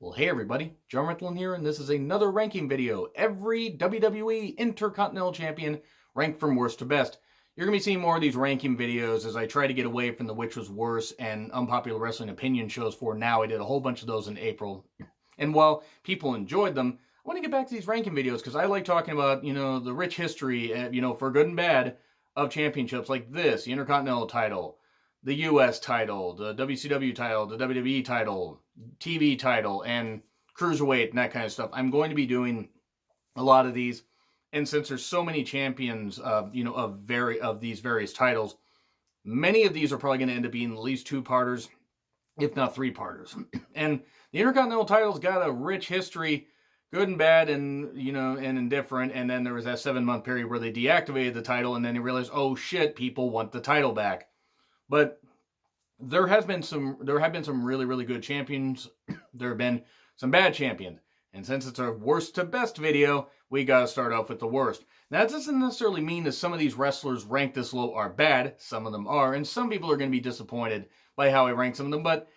Well, hey everybody, John Rentlin here, and this is another ranking video. Every WWE Intercontinental Champion ranked from worst to best. You're going to be seeing more of these ranking videos as I try to get away from the which was worse and unpopular wrestling opinion shows for now. I did a whole bunch of those in April. And while people enjoyed them, I want to get back to these ranking videos because I like talking about, the rich history, for good and bad of championships like this, the Intercontinental title, the US title, the WCW title, the WWE title, TV title, and Cruiserweight and that kind of stuff. I'm going to be doing a lot of these. And since there's so many champions, of these various titles, many of these are probably going to end up being at least two-parters, if not three-parters. And the Intercontinental title's got a rich history, good and bad, and and indifferent. And then there was that 7-month period where they deactivated the title, and then they realized, oh shit, people want the title back. But there have been some really, really good champions. There have been some bad champions. And since it's a worst to best video, we gotta start off with the worst. Now, that doesn't necessarily mean that some of these wrestlers ranked this low are bad. Some of them are, and some people are going to be disappointed by how I rank some of them, but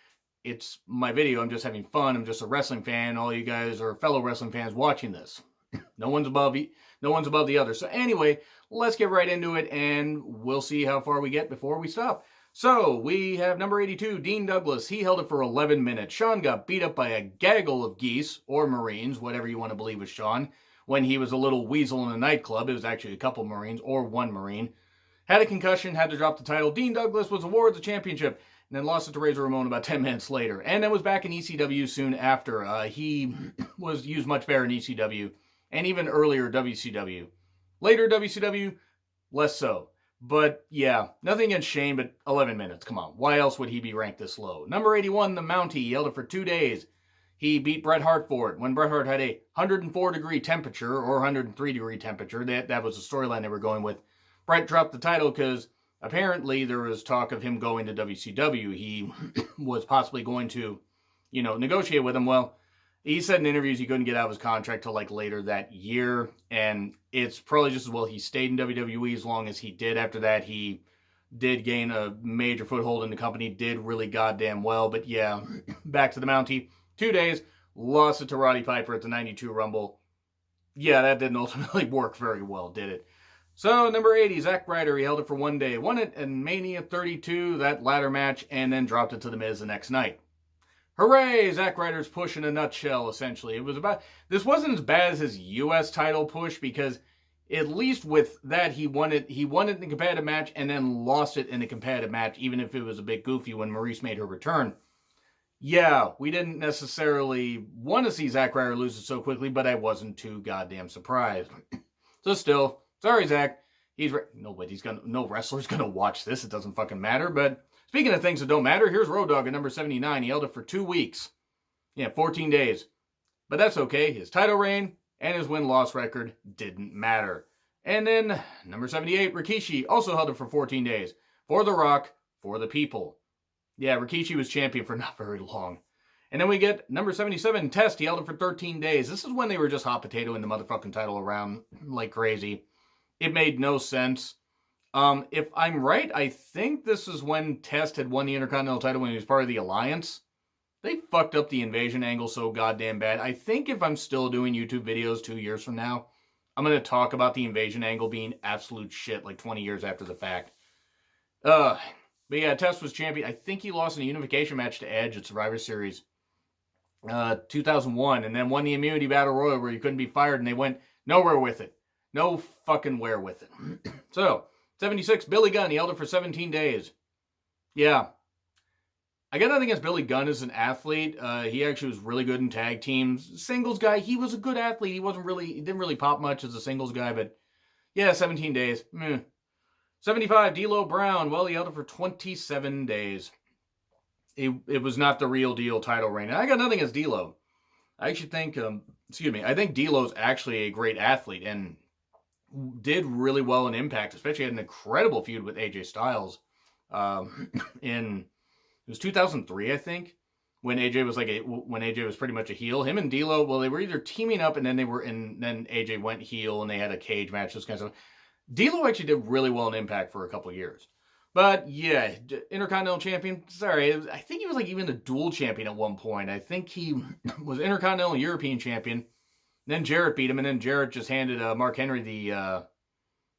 it's my video. I'm just having fun. I'm just a wrestling fan. All you guys are fellow wrestling fans watching this. No one's above the other. So anyway, let's get right into it, and we'll see how far we get before we stop. So, we have number 82, Dean Douglas. He held it for 11 minutes. Sean got beat up by a gaggle of geese, or Marines, whatever you want to believe was Sean, when he was a little weasel in a nightclub. It was actually a couple Marines, or one Marine. Had a concussion, had to drop the title. Dean Douglas was awarded the championship, and then lost it to Razor Ramon about 10 minutes later. And then was back in ECW soon after. He was used much better in ECW, and even earlier WCW. Later WCW, less so. But, yeah, nothing against Shane, but 11 minutes, come on. Why else would he be ranked this low? Number 81, the Mountie. He held it for 2 days. He beat Bret Hart for it when Bret Hart had a 104-degree temperature, or 103-degree temperature. That was the storyline they were going with. Bret dropped the title because apparently there was talk of him going to WCW. He was possibly going to, negotiate with him. Well, he said in interviews he couldn't get out of his contract till later that year, and it's probably just as well he stayed in WWE as long as he did. After that, he did gain a major foothold in the company, did really goddamn well, but yeah, back to the Mountie. 2 days, lost it to Roddy Piper at the 92 Rumble. Yeah, that didn't ultimately work very well, did it? So, number 80, Zack Ryder, he held it for 1 day. Won it in Mania 32, that ladder match, and then dropped it to The Miz the next night. Hooray! Zack Ryder's push in a nutshell, essentially. This wasn't as bad as his U.S. title push, because at least with that, he won it in the competitive match, and then lost it in the competitive match, even if it was a bit goofy when Maurice made her return. Yeah, we didn't necessarily want to see Zack Ryder lose it so quickly, but I wasn't too goddamn surprised. So still, sorry, Zack. No wrestler's gonna watch this. It doesn't fucking matter, but speaking of things that don't matter, here's Road Dogg at number 79. He held it for 2 weeks. Yeah, 14 days. But that's okay. His title reign and his win-loss record didn't matter. And then, number 78, Rikishi also held it for 14 days. For The Rock, for the people. Yeah, Rikishi was champion for not very long. And then we get number 77, Test. He held it for 13 days. This is when they were just hot potatoing the motherfucking title around like crazy. It made no sense. If I'm right, I think this is when Test had won the Intercontinental title when he was part of the Alliance. They fucked up the invasion angle so goddamn bad. I think if I'm still doing YouTube videos 2 years from now, I'm going to talk about the invasion angle being absolute shit like 20 years after the fact. But yeah, Test was champion. I think he lost in a unification match to Edge at Survivor Series 2001, and then won the Immunity Battle Royal where he couldn't be fired, and they went nowhere with it. No fucking where with it. So, 76, Billy Gunn. He held it for 17 days. Yeah. I got nothing against Billy Gunn as an athlete. He actually was really good in tag teams. Singles guy, he was a good athlete. He didn't really pop much as a singles guy, but yeah, 17 days. 75, D'Lo Brown. Well, he held it for 27 days. It was not the real deal title reign. And I got nothing against D'Lo. I actually think, I think D'Lo's actually a great athlete and did really well in Impact, especially had an incredible feud with AJ Styles it was 2003, I think, when AJ was pretty much a heel. Him and D'Lo, well, they were either teaming up and then then AJ went heel and they had a cage match, this kind of stuff. D'Lo actually did really well in Impact for a couple years. But yeah, Intercontinental Champion. Sorry, I think he was like even a dual champion at one point. I think he was Intercontinental and European Champion. Then Jarrett beat him, and then Jarrett just handed Mark Henry the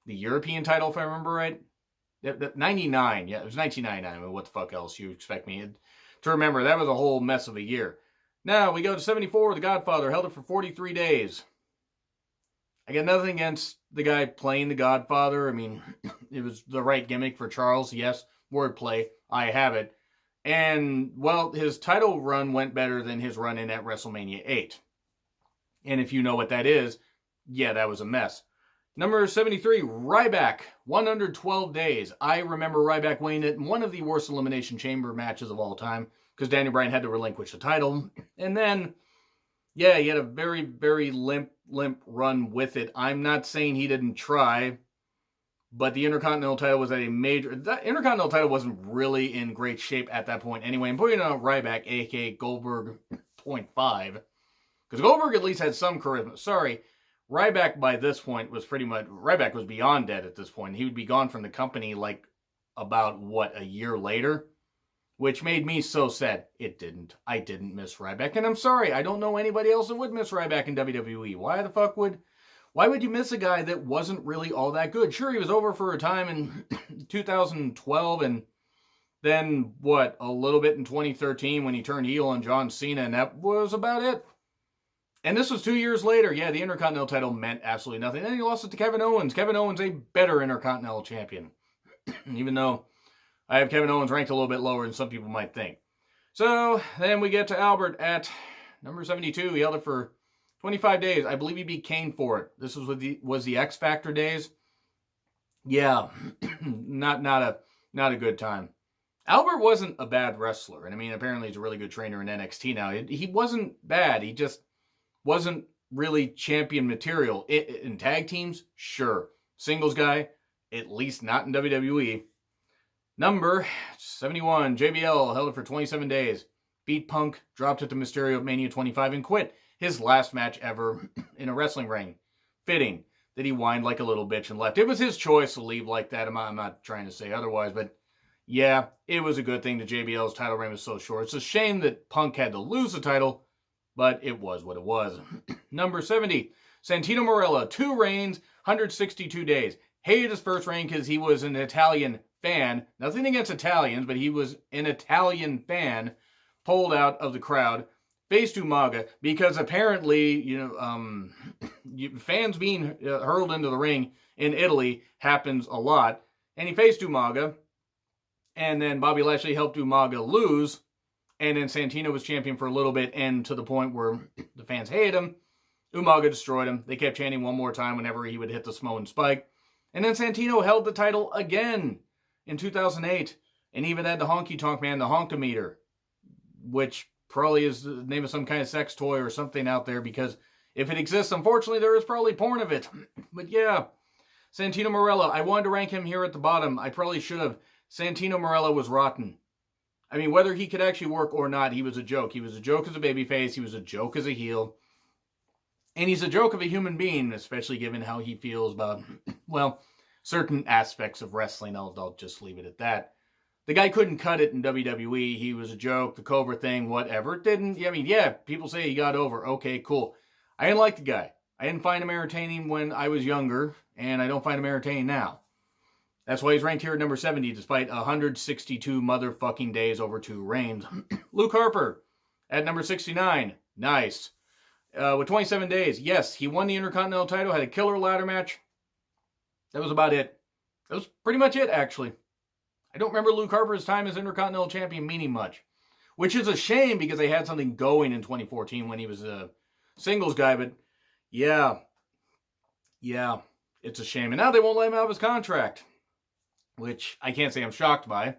European title, if I remember right. 99, yeah, it was 1999. I mean, what the fuck else you expect me to remember? That was a whole mess of a year. Now we go to 74. The Godfather held it for 43 days. I got nothing against the guy playing the Godfather. I mean, it was the right gimmick for Charles. Yes, wordplay. I have it. And, well, his title run went better than his run in at WrestleMania 8. And if you know what that is, yeah, that was a mess. Number 73, Ryback, 112 days. I remember Ryback winning it in one of the worst Elimination Chamber matches of all time, because Daniel Bryan had to relinquish the title. And then, yeah, he had a very, very limp run with it. I'm not saying he didn't try, but the Intercontinental title was at a major... That Intercontinental title wasn't really in great shape at that point anyway. I'm putting out Ryback, a.k.a. Goldberg 0.5, because Goldberg at least had some charisma. Sorry, Ryback by this point was pretty much... Ryback was beyond dead at this point. He would be gone from the company like about, what, a year later? Which made me so sad. It didn't. I didn't miss Ryback. And I'm sorry, I don't know anybody else that would miss Ryback in WWE. Why the fuck would you miss a guy that wasn't really all that good? Sure, he was over for a time in 2012 and then, what, a little bit in 2013 when he turned heel on John Cena, and that was about it. And this was 2 years later. Yeah, the Intercontinental title meant absolutely nothing. Then he lost it to Kevin Owens. Kevin Owens, a better Intercontinental champion. Even though I have Kevin Owens ranked a little bit lower than some people might think. So, then we get to Albert at number 72. He held it for 25 days. I believe he beat Kane for it. This was the X Factor days. Yeah, not a good time. Albert wasn't a bad wrestler. And I mean, apparently he's a really good trainer in NXT now. He wasn't bad. He just wasn't really champion material. In tag teams, sure. Singles guy, at least not in WWE. Number 71, JBL held it for 27 days. Beat Punk, dropped it to Mysterio at Mania 25, and quit his last match ever in a wrestling ring. Fitting that he whined like a little bitch and left. It was his choice to leave like that. I'm not trying to say otherwise, but yeah, it was a good thing that JBL's title reign was so short. It's a shame that Punk had to lose the title, but it was what it was. Number 70, Santino Marella, 2 reigns, 162 days. Hated his first reign because he was an Italian fan. Nothing against Italians, but he was an Italian fan pulled out of the crowd. Faced Umaga because apparently, fans being hurled into the ring in Italy happens a lot. And he faced Umaga. And then Bobby Lashley helped Umaga lose. And then Santino was champion for a little bit, and to the point where the fans hated him. Umaga destroyed him. They kept chanting one more time whenever he would hit the Samoan Spike. And then Santino held the title again in 2008. And even had the Honky Tonk Man, the Honkometer, which probably is the name of some kind of sex toy or something out there, because if it exists, unfortunately, there is probably porn of it. But yeah, Santino Marella, I wanted to rank him here at the bottom. I probably should have. Santino Marella was rotten. I mean, whether he could actually work or not, he was a joke. He was a joke as a babyface. He was a joke as a heel. And he's a joke of a human being, especially given how he feels about, well, certain aspects of wrestling. I'll just leave it at that. The guy couldn't cut it in WWE. He was a joke, the Cobra thing, whatever. It didn't, I mean, yeah, people say he got over. Okay, cool. I didn't like the guy. I didn't find him entertaining when I was younger, and I don't find him entertaining now. That's why he's ranked here at number 70, despite 162 motherfucking days over 2 reigns. Luke Harper at number 69. Nice. With 27 days. Yes, he won the Intercontinental title, had a killer ladder match. That was about it. That was pretty much it, actually. I don't remember Luke Harper's time as Intercontinental Champion meaning much. Which is a shame, because they had something going in 2014 when he was a singles guy. But, yeah, it's a shame. And now they won't let him out of his contract, which I can't say I'm shocked by.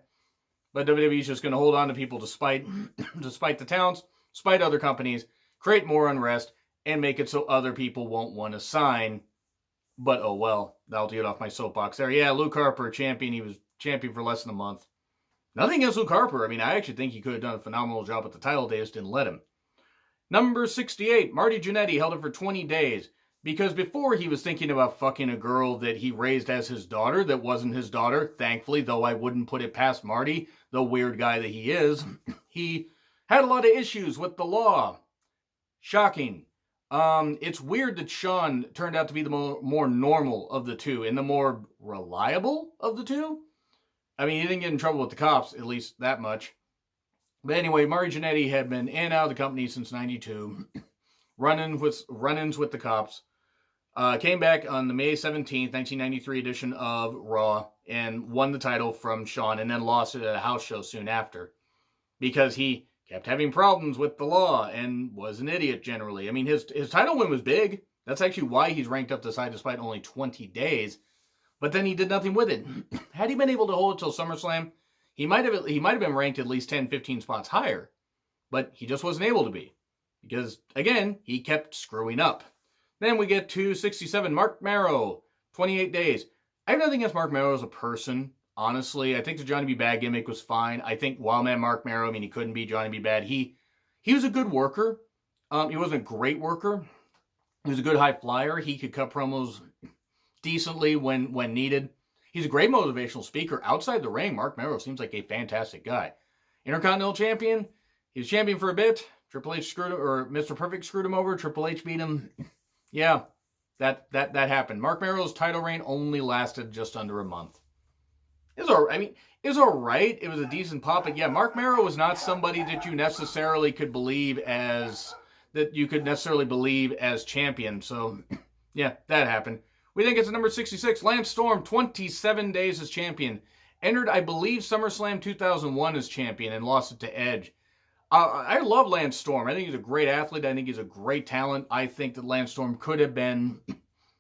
But WWE's just going to hold on to people despite the talents, despite other companies, create more unrest, and make it so other people won't want to sign. But, oh well, that'll get off my soapbox there. Yeah, Luke Harper, champion. He was champion for less than a month. Nothing against Luke Harper. I mean, I actually think he could have done a phenomenal job at the title. They just didn't let him. Number 68, Marty Jannetty held it for 20 days. Because before he was thinking about fucking a girl that he raised as his daughter that wasn't his daughter, thankfully, though I wouldn't put it past Marty, the weird guy that he is. He had a lot of issues with the law. Shocking. It's weird that Shawn turned out to be the more normal of the two and the more reliable of the two. I mean, he didn't get in trouble with the cops, at least that much. But anyway, Marty Jannetty had been in and out of the company since '92, run-ins with the cops. Came back on the May 17th, 1993 edition of Raw and won the title from Shawn and then lost it at a house show soon after because he kept having problems with the law and was an idiot generally. I mean, his title win was big. That's actually why he's ranked up the side despite only 20 days. But then he did nothing with it. Had he been able to hold it till SummerSlam, he might have been ranked at least 10, 15 spots higher. But he just wasn't able to be. Because, again, he kept screwing up. Then we get to 67, Marc Mero, 28 days. I have nothing against Marc Mero as a person. Honestly, I think the Johnny B. Bad gimmick was fine. I think Wildman Marc Mero, I mean, he couldn't be Johnny B. Bad. He was a good worker. He wasn't a great worker. He was a good high flyer. He could cut promos decently when needed. He's a great motivational speaker. Outside the ring, Marc Mero seems like a fantastic guy. Intercontinental Champion. He was champion for a bit. Triple H screwed him, or Mr. Perfect screwed him over. Triple H beat him. Yeah, that happened. Marc Mero's title reign only lasted just under a month. It was all right. It was a decent pop, but yeah, Marc Mero was not somebody that you necessarily could believe as champion. So, yeah, that happened. We then get to number 66, Lance Storm, 27 days as champion. Entered, I believe, SummerSlam 2001 as champion and lost it to Edge. I love Lance Storm. I think he's a great athlete. I think he's a great talent. I think that Lance Storm could have been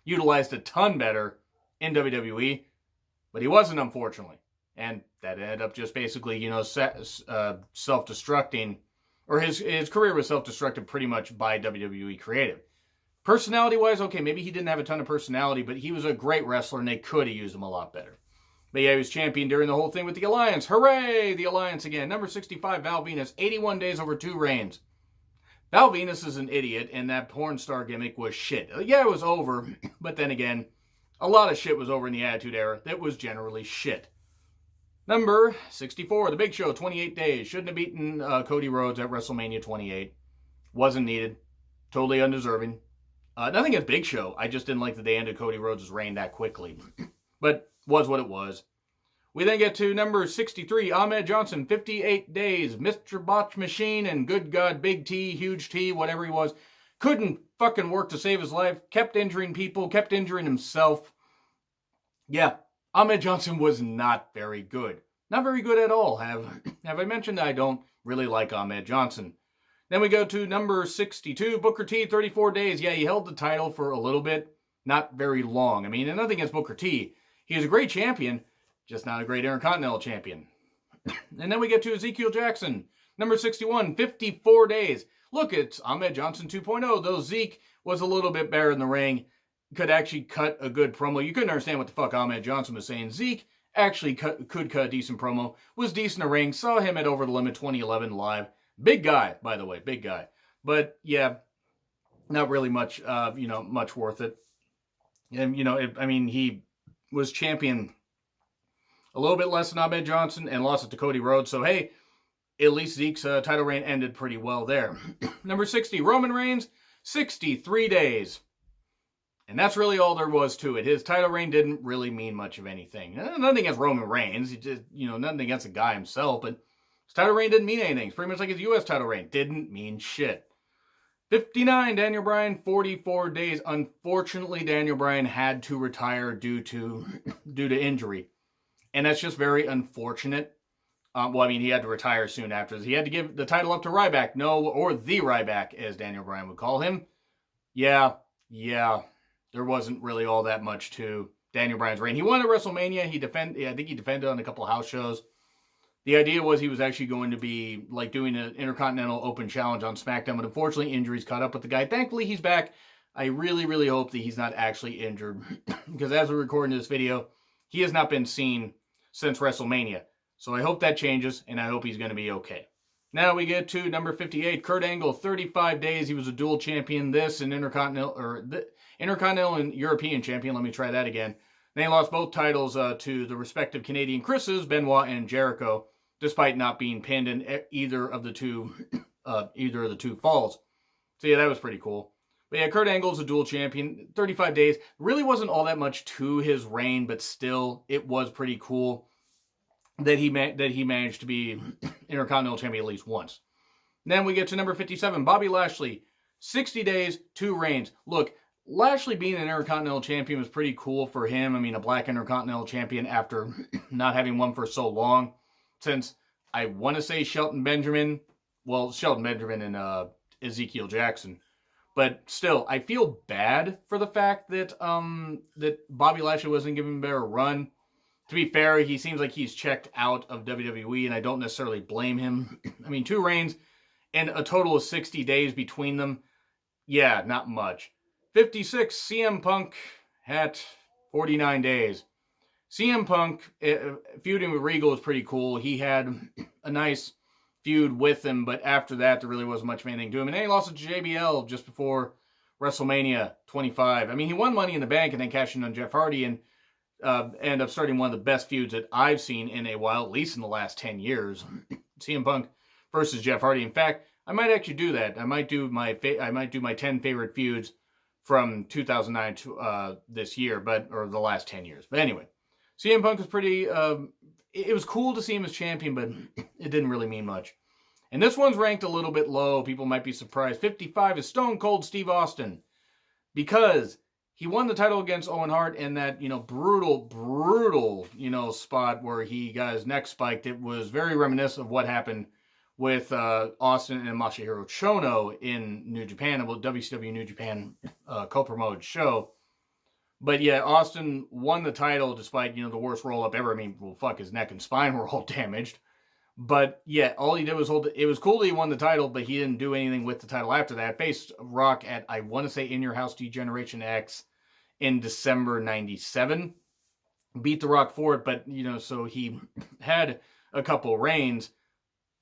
utilized a ton better in WWE. But he wasn't, unfortunately. And that ended up just basically, self-destructing. Or his career was self-destructed pretty much by WWE Creative. Personality-wise, okay, maybe he didn't have a ton of personality, but he was a great wrestler, and they could have used him a lot better. But yeah, he was champion during the whole thing with the Alliance. Hooray! The Alliance again. Number 65, Val Venis, 81 days over 2 reigns. Val Venis is an idiot, and that porn star gimmick was shit. Yeah, it was over, but then again, a lot of shit was over in the Attitude Era that was generally shit. Number 64, The Big Show, 28 days. Shouldn't have beaten Cody Rhodes at WrestleMania 28. Wasn't needed. Totally undeserving. Nothing against Big Show. I just didn't like that they ended Cody Rhodes' reign that quickly. But was what it was. We then get to number 63, Ahmed Johnson, 58 days. Mr. Botch Machine and good God, Big T, Huge T, whatever he was. Couldn't fucking work to save his life. Kept injuring people. Kept injuring himself. Yeah, Ahmed Johnson was not very good. Not very good at all. Have I mentioned I don't really like Ahmed Johnson? Then we go to number 62, Booker T, 34 days. Yeah, he held the title for a little bit. Not very long. I mean, and nothing against Booker T. He was a great champion, just not a great Intercontinental Champion. And then we get to Ezekiel Jackson, number 61, 54 days. Look, it's Ahmed Johnson 2.0, though Zeke was a little bit better in the ring, could actually cut a good promo. You couldn't understand what the fuck Ahmed Johnson was saying. Zeke actually could cut a decent promo, was decent in the ring, saw him at Over the Limit 2011 live. Big guy, by the way, big guy. But, yeah, not really much, much worth it. And, he was champion a little bit less than Ahmed Johnson and lost it to Cody Rhodes. So, hey, at least Zeke's title reign ended pretty well there. Number 60, Roman Reigns, 63 days. And that's really all there was to it. His title reign didn't really mean much of anything. Nothing against Roman Reigns. He just, nothing against the guy himself. But his title reign didn't mean anything. It's pretty much like his U.S. title reign. Didn't mean shit. 59, Daniel Bryan, 44 days. Unfortunately, Daniel Bryan had to retire due to injury. And that's just very unfortunate. He had to retire soon after. He had to give the title up to Ryback. Or the Ryback, as Daniel Bryan would call him. Yeah. There wasn't really all that much to Daniel Bryan's reign. He won at WrestleMania. I think he defended on a couple of house shows. The idea was he was actually going to be like doing an Intercontinental Open Challenge on SmackDown, but unfortunately injuries caught up with the guy. Thankfully, he's back. I really, really hope that he's not actually injured because as we're recording this video, he has not been seen since WrestleMania. So I hope that changes, and I hope he's going to be okay. Now we get to number 58, Kurt Angle, 35 days. He was a dual champion, this and Intercontinental and European champion. Let me try that again. Then he lost both titles to the respective Canadian Chris's, Benoit and Jericho, despite not being pinned in either of the two falls. So yeah, that was pretty cool. But yeah, Kurt Angle's a dual champion, 35 days. Really wasn't all that much to his reign, but still, it was pretty cool that he managed to be Intercontinental champion at least once. Then we get to number 57, Bobby Lashley, 60 days, 2 reigns. Look, Lashley being an Intercontinental champion was pretty cool for him. I mean, a black Intercontinental champion after not having one for so long. Since I want to say Shelton Benjamin and Ezekiel Jackson. But still, I feel bad for the fact that that Bobby Lashley wasn't given a better run. To be fair, he seems like he's checked out of WWE, and I don't necessarily blame him. I mean, 2 reigns and a total of 60 days between them. Yeah, not much. 56, CM Punk at 49 days. CM Punk feuding with Regal was pretty cool. He had a nice feud with him, but after that, there really wasn't much of anything to him. And then he lost to JBL just before WrestleMania 25. I mean, he won Money in the Bank and then cashed in on Jeff Hardy and ended up starting one of the best feuds that I've seen in a while, at least in the last 10 years. CM Punk versus Jeff Hardy. In fact, I might actually do that. I might do my 10 favorite feuds from 2009 to this year, or the last 10 years. But anyway, CM Punk was pretty. It was cool to see him as champion, but it didn't really mean much. And this one's ranked a little bit low. People might be surprised. 55 is Stone Cold Steve Austin, because he won the title against Owen Hart in that, brutal, spot where he got his neck spiked. It was very reminiscent of what happened with Austin and Masahiro Chono in New Japan, about WCW New Japan co-promoted show. But yeah, Austin won the title despite, the worst roll-up ever. I mean, well, fuck, his neck and spine were all damaged. But yeah, all he did was hold it. It was cool that he won the title, but he didn't do anything with the title after that. Faced Rock at, I want to say, In Your House D-Generation X in December 97. Beat The Rock for it, but, so he had a couple reigns,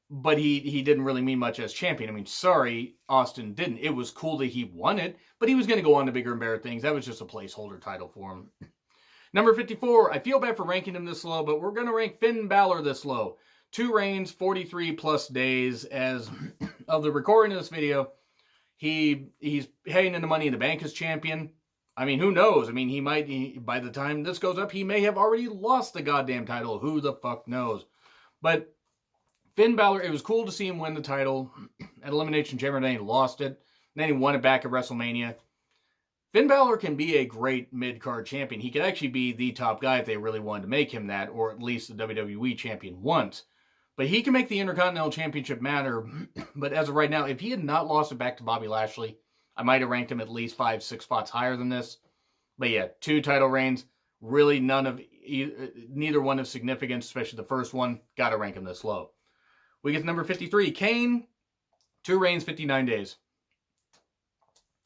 but he didn't really mean much as champion. I mean, sorry, Austin didn't. It was cool that he won it, but he was going to go on to bigger and better things. That was just a placeholder title for him. Number 54, I feel bad for ranking him this low, but we're going to rank Finn Bálor this low. 2 reigns, 43 plus days. As of the recording of this video, he's heading into Money in the Bank as champion. I mean, who knows? I mean, by the time this goes up, he may have already lost the goddamn title. Who the fuck knows? But Finn Bálor, it was cool to see him win the title at Elimination Chamber. Then he lost it. Then he won it back at WrestleMania. Finn Bálor can be a great mid-card champion. He could actually be the top guy if they really wanted to make him that, or at least the WWE champion once. But he can make the Intercontinental Championship matter. But as of right now, if he had not lost it back to Bobby Lashley, I might have ranked him at least 5-6 spots higher than this. But yeah, 2 title reigns. Really neither one of significance, especially the first one. Got to rank him this low. We get to number 53. Kane, 2 reigns, 59 days.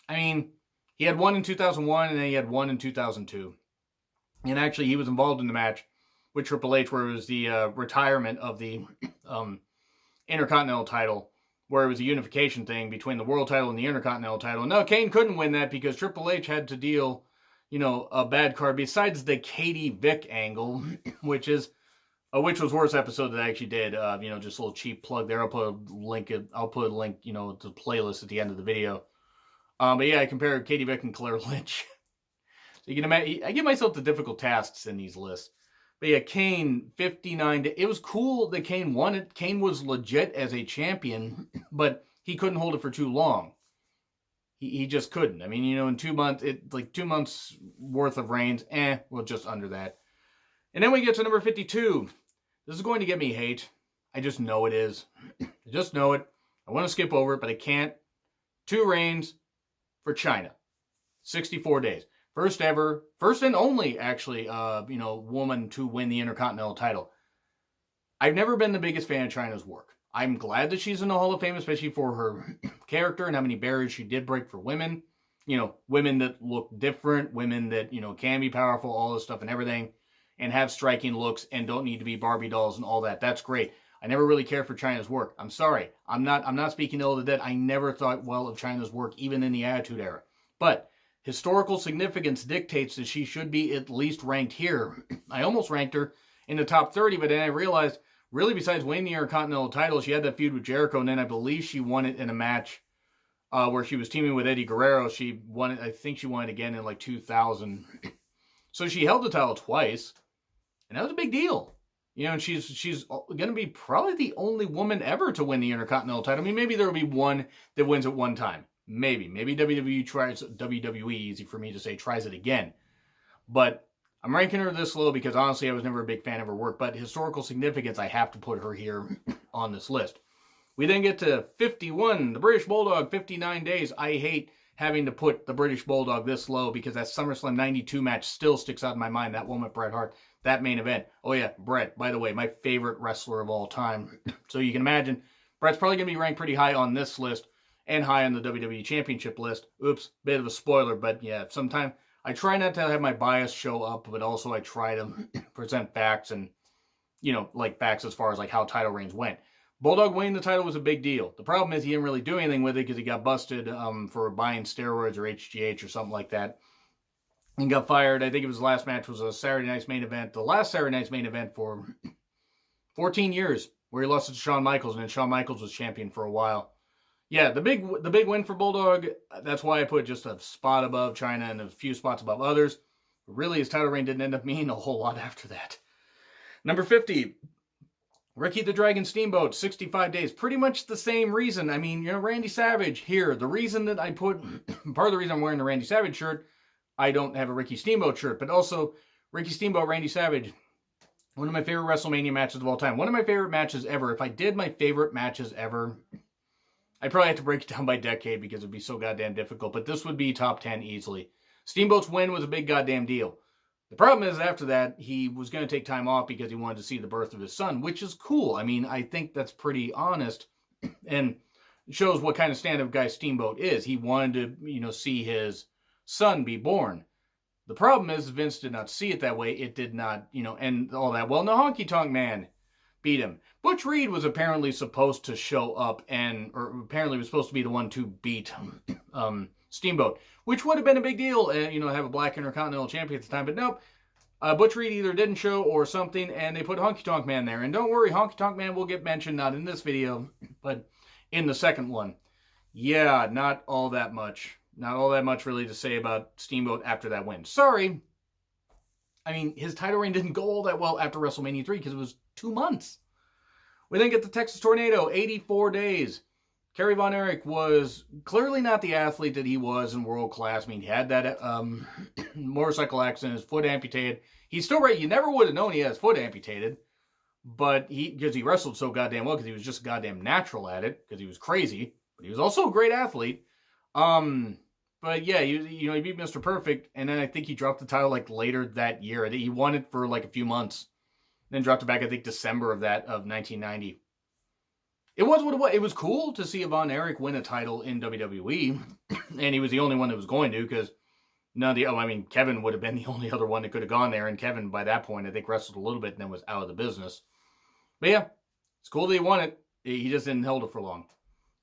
I mean, he had one in 2001, and then he had one in 2002. And actually, he was involved in the match with Triple H, where it was the retirement of the Intercontinental title, where it was a unification thing between the World title and the Intercontinental title. No, Kane couldn't win that because Triple H had to deal, a bad card besides the Katie Vick angle, which was worse episode that I actually did. Just a little cheap plug there. I'll put a link, to the playlist at the end of the video. But yeah, I compared Katie Vick and Claire Lynch. So you can imagine, I give myself the difficult tasks in these lists. But yeah, Kane, 59 days. It was cool that Kane won it. Kane was legit as a champion, but he couldn't hold it for too long. He just couldn't. I mean, in 2 months, 2 months worth of reigns, well, just under that. And then we get to number 52. This is going to get me hate. I just know it is. I just know it. I want to skip over it, but I can't. 2 reigns for China. 64 days. First ever, first and only, actually, woman to win the Intercontinental title. I've never been the biggest fan of Chyna's work. I'm glad that she's in the Hall of Fame, especially for her character and how many barriers she did break for women. Women that look different, women that, can be powerful, all this stuff and everything, and have striking looks and don't need to be Barbie dolls and all that. That's great. I never really cared for Chyna's work. I'm sorry. I'm not speaking ill of the dead. I never thought well of Chyna's work, even in the Attitude Era. But historical significance dictates that she should be at least ranked here. I almost ranked her in the top 30, but then I realized, really, besides winning the Intercontinental title, she had that feud with Jericho, and then I believe she won it in a match where she was teaming with Eddie Guerrero. She won it, I think she won it again in like 2000. So she held the title twice, and that was a big deal. You know, and she's going to be probably the only woman ever to win the Intercontinental title. I mean, maybe there will be one that wins at one time. Maybe WWE tries, WWE, easy for me to say, tries it again. But I'm ranking her this low because, honestly, I was never a big fan of her work. But historical significance, I have to put her here on this list. We then get to 51, the British Bulldog, 59 days. I hate having to put the British Bulldog this low because that SummerSlam 92 match still sticks out in my mind. That one with Bret Hart, that main event. Oh, yeah, Bret, by the way, my favorite wrestler of all time. So you can imagine, Bret's probably going to be ranked pretty high on this list and high on the WWE Championship list. Oops, bit of a spoiler, but yeah, sometimes I try not to have my bias show up, but also I try to present facts and, you know, like facts as far as like how title reigns went. Bulldog winning the title was a big deal. The problem is he didn't really do anything with it because he got busted for buying steroids or HGH or something like that. And got fired. I think his last match was a Saturday night's main event. The last Saturday night's main event for 14 years, where he lost to Shawn Michaels, and then Shawn Michaels was champion for a while. Yeah, the big win for Bulldog, that's why I put just a spot above Chyna and a few spots above others. But really, his title reign didn't end up meaning a whole lot after that. Number 50, Ricky the Dragon Steamboat, 65 days. Pretty much the same reason. I mean, you know, Randy Savage here. The reason that I put, part of the reason I'm wearing the Randy Savage shirt, I don't have a Ricky Steamboat shirt, but also Ricky Steamboat, Randy Savage, one of my favorite WrestleMania matches of all time. One of my favorite matches ever. If I did my favorite matches ever, I'd probably have to break it down by decade because it'd be so goddamn difficult, but this would be top 10 easily. Steamboat's win was a big goddamn deal. The problem is, after that, he was going to take time off because he wanted to see the birth of his son, which is cool. I mean, I think that's pretty honest and shows what kind of stand-up guy Steamboat is. He wanted to, you know, see his son be born. The problem is Vince did not see it that way. It did not, you know, end all that well. No, Honky Tonk Man beat him. Butch Reed was apparently supposed to show up or apparently was supposed to be the one to beat Steamboat, which would have been a big deal, you know, have a black Intercontinental Champion at the time, but nope. Butch Reed either didn't show or something, and they put Honky Tonk Man there. And don't worry, Honky Tonk Man will get mentioned, not in this video, but in the second one. Yeah, not all that much. Not all that much really to say about Steamboat after that win. Sorry. I mean, his title reign didn't go all that well after WrestleMania 3 because it was 2 months. We then get the Texas Tornado, 84 days. Kerry Von Erich was clearly not the athlete that he was in world class. I mean, he had that motorcycle accident, his foot amputated. He's still right. You never would have known he had his foot amputated, but because he wrestled so goddamn well, because he was just goddamn natural at it, because he was crazy, but he was also a great athlete. But yeah, you know, he beat Mr. Perfect, and then I think he dropped the title like later that year. He won it for like a few months, then dropped it back, I think, December of 1990. It was what it was. It was cool to see Von Erich win a title in WWE, and he was the only one that was going to, because Kevin would have been the only other one that could have gone there, and Kevin, by that point, I think wrestled a little bit and then was out of the business. But yeah, it's cool that he won it. He just didn't hold it for long.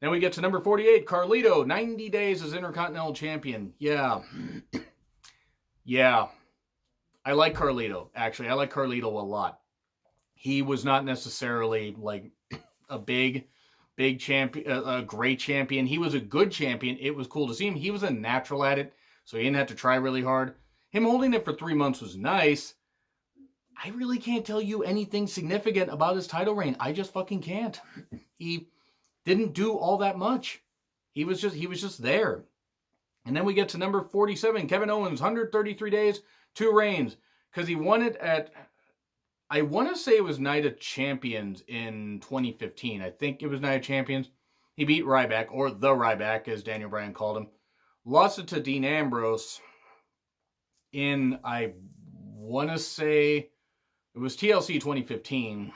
Then we get to number 48, Carlito, 90 days as Intercontinental Champion. Yeah. Yeah. I like Carlito, actually. I like Carlito a lot. He was not necessarily, like, a big champion, a great champion. He was a good champion. It was cool to see him. He was a natural at it, so he didn't have to try really hard. Him holding it for 3 months was nice. I really can't tell you anything significant about his title reign. I just fucking can't. He didn't do all that much. He was just there. And then we get to number 47, Kevin Owens, 133 days, 2 reigns. Because he won it at, I want to say it was Night of Champions in 2015. I think it was Night of Champions. He beat Ryback, or the Ryback, as Daniel Bryan called him. Lost it to Dean Ambrose in, I want to say, it was TLC 2015.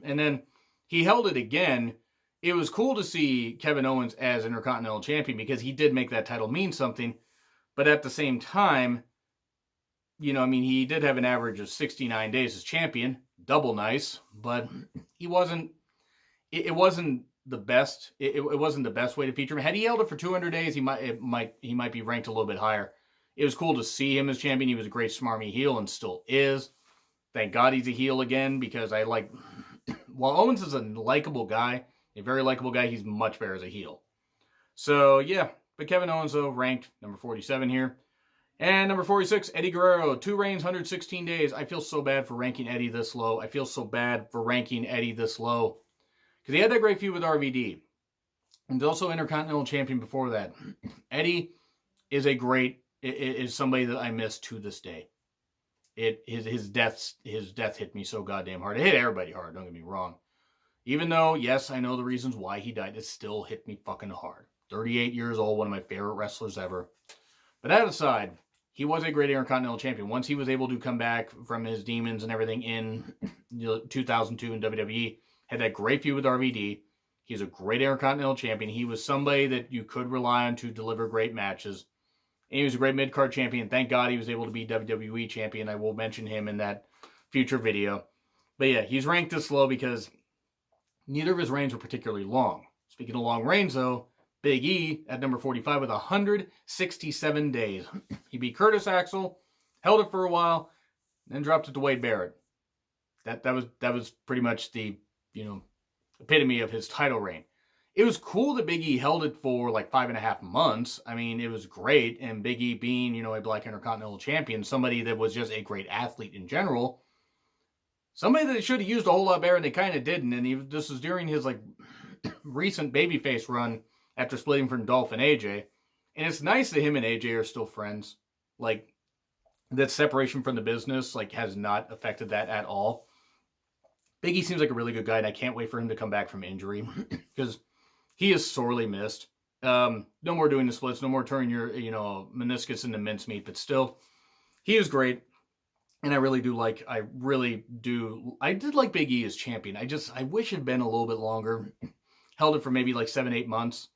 And then he held it again. It was cool to see Kevin Owens as Intercontinental Champion because he did make that title mean something. But at the same time, you know, I mean, he did have an average of 69 days as champion. Double nice. But he wasn't it wasn't the best. It wasn't the best way to feature him. Had he held it for 200 days, he might be ranked a little bit higher. It was cool to see him as champion. He was a great smarmy heel and still is. Thank God he's a heel again, because I like, while Owens is a likable guy, a very likable guy, he's much better as a heel. So yeah, but Kevin Owens though ranked number 47 here. And number 46, Eddie Guerrero, 2 reigns, 116 days. I feel so bad for ranking Eddie this low. I feel so bad for ranking Eddie this low. Because he had that great feud with RVD. And he's also Intercontinental Champion before that. Eddie is is somebody that I miss to this day. His death hit me so goddamn hard. It hit everybody hard, don't get me wrong. Even though, yes, I know the reasons why he died, it still hit me fucking hard. 38 years old, one of my favorite wrestlers ever. But that aside, he was a great Intercontinental Champion. Once he was able to come back from his demons and everything in 2002 in WWE, had that great feud with RVD. He's a great Intercontinental Champion. He was somebody that you could rely on to deliver great matches. And he was a great mid-card champion. Thank God he was able to be WWE Champion. I will mention him in that future video. But yeah, he's ranked this low because neither of his reigns were particularly long. Speaking of long reigns, though, Big E at number 45 with 167 days. He beat Curtis Axel, held it for a while, then dropped it to Wade Barrett. That was pretty much the epitome of his title reign. It was cool that Big E held it for like 5.5 months. I mean, it was great. And Big E being, a Black Intercontinental Champion, somebody that was just a great athlete in general, somebody that they should have used a whole lot better, and they kind of didn't. And this was during his like recent babyface run after splitting from Dolph and AJ. And it's nice that him and AJ are still friends. Like, that separation from the business like has not affected that at all. Big E seems like a really good guy, and I can't wait for him to come back from injury because he is sorely missed. No more doing the splits, no more turning your meniscus into mincemeat, but still, he is great, and I did like Big E as champion. I wish it had been a little bit longer, held it for maybe like 7-8 months,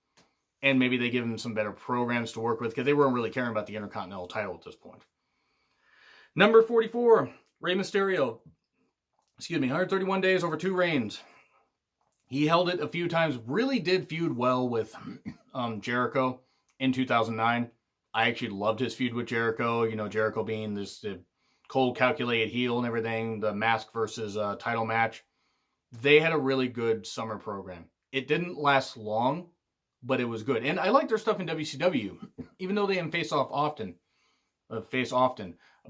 and maybe they give him some better programs to work with because they weren't really caring about the Intercontinental title at this point. Number 44, Rey Mysterio. 131 days over 2 reigns. He held it a few times, really did feud well with Jericho in 2009. I actually loved his feud with Jericho. Jericho being this cold, calculated heel and everything, the mask versus title match. They had a really good summer program. It didn't last long, but it was good. And I like their stuff in WCW, even though they didn't face often.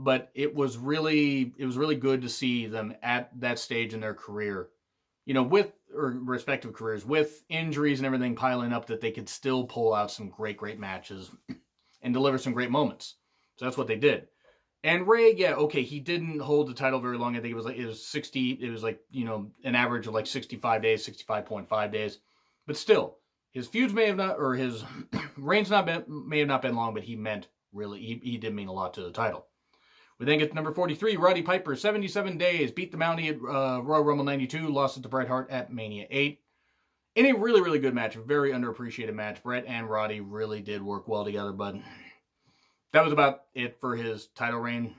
But it was really good to see them at that stage in their career, with respective careers, with injuries and everything piling up, that they could still pull out some great matches and deliver some great moments. So that's what they did. And Ray, he didn't hold the title very long. I think it was 60. It was like, an average of like 65 days, 65.5 days. But still, his feuds may have not, or his reigns may have not been long, but he did mean a lot to the title. We then get to number 43, Roddy Piper, 77 days, beat the Mountie at Royal Rumble 92, lost it to Bret Hart at Mania 8. In a really, really good match, a very underappreciated match. Bret and Roddy really did work well together, but that was about it for his title reign.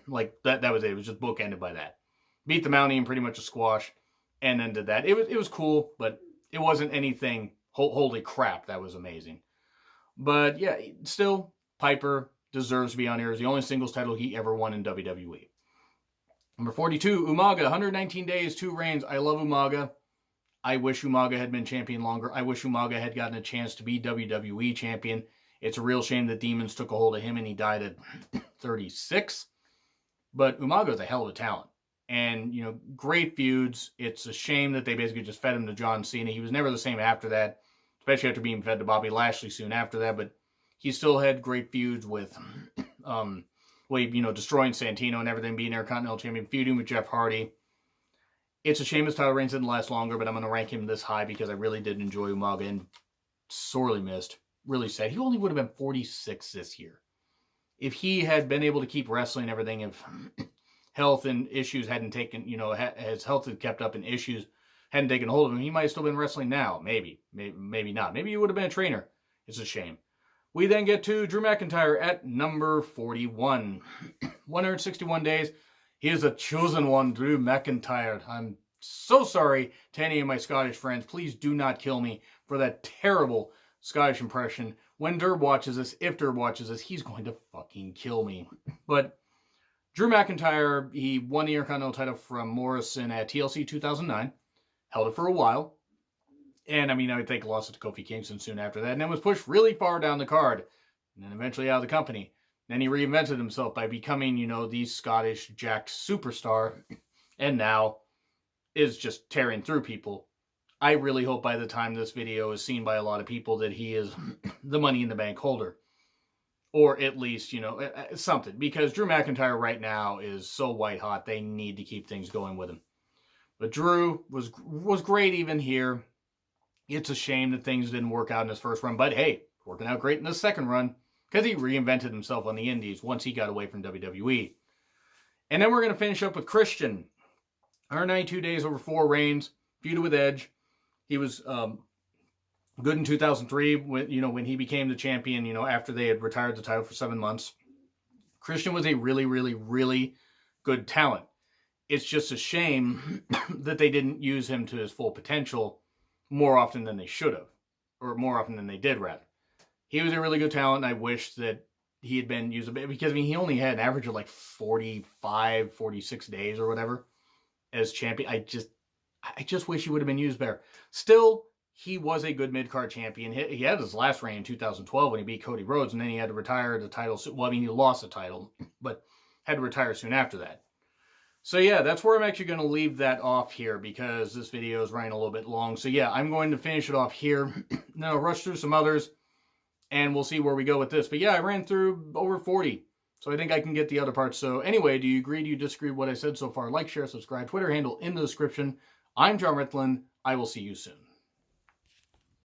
Like, that was it. It was just bookended by that. Beat the Mountie in pretty much a squash, and then did that. It was cool, but it wasn't anything, holy crap, that was amazing. But yeah, still, Piper deserves to be on here. It's the only singles title he ever won in WWE. Number 42, Umaga, 119 days, 2 reigns. I love Umaga. I wish Umaga had been champion longer. I wish Umaga had gotten a chance to be WWE champion. It's a real shame that demons took a hold of him and he died at 36. But Umaga's a hell of a talent. And, great feuds. It's a shame that they basically just fed him to John Cena. He was never the same after that, especially after being fed to Bobby Lashley soon after that. But he still had great feuds with, destroying Santino and everything, being Intercontinental Champion, feuding with Jeff Hardy. It's a shame his title reigns didn't last longer, but I'm going to rank him this high because I really did enjoy Umaga and sorely missed. Really sad. He only would have been 46 this year. If he had been able to keep wrestling and everything, if health and issues hadn't taken, his health had kept up and issues hadn't taken hold of him, he might have still been wrestling now. Maybe not. Maybe he would have been a trainer. It's a shame. We then get to Drew McIntyre at number 41. 161 days. He is a chosen one, Drew McIntyre. I'm so sorry to any of my Scottish friends. Please do not kill me for that terrible Scottish impression. When Derb watches this, if Derb watches this, he's going to fucking kill me. But Drew McIntyre, he won the Intercontinental title from Morrison at TLC 2009. Held it for a while. And, I mean, I think lost it to Kofi Kingston soon after that. And then was pushed really far down the card. And then eventually out of the company. Then he reinvented himself by becoming, the Scottish jacked superstar. And now is just tearing through people. I really hope by the time this video is seen by a lot of people that he is the Money in the Bank holder. Or at least, something. Because Drew McIntyre right now is so white hot, they need to keep things going with him. But Drew was great even here. It's a shame that things didn't work out in his first run. But hey, working out great in his second run. Because he reinvented himself on the Indies once he got away from WWE. And then we're going to finish up with Christian. 192 days over 4 reigns. Feuded with Edge. He was good in 2003 when he became the champion, after they had retired the title for 7 months. Christian was a really, really, really good talent. It's just a shame that they didn't use him to his full potential more often than they should have. Or more often than they did, rather. He was a really good talent, and I wish that he had been used a bit. Because, he only had an average of like 45, 46 days or whatever as champion. I just wish he would have been used better. Still, he was a good mid-card champion. He had his last reign in 2012 when he beat Cody Rhodes, and then he had to retire the title. Well, he lost the title, but had to retire soon after that. So yeah, that's where I'm actually going to leave that off here because this video is running a little bit long. So yeah, I'm going to finish it off here. Then I'll rush through some others, and we'll see where we go with this. But yeah, I ran through over 40. So I think I can get the other parts. So anyway, do you agree? Do you disagree with what I said so far? Like, share, subscribe. Twitter handle in the description. I'm John Ritland. I will see you soon.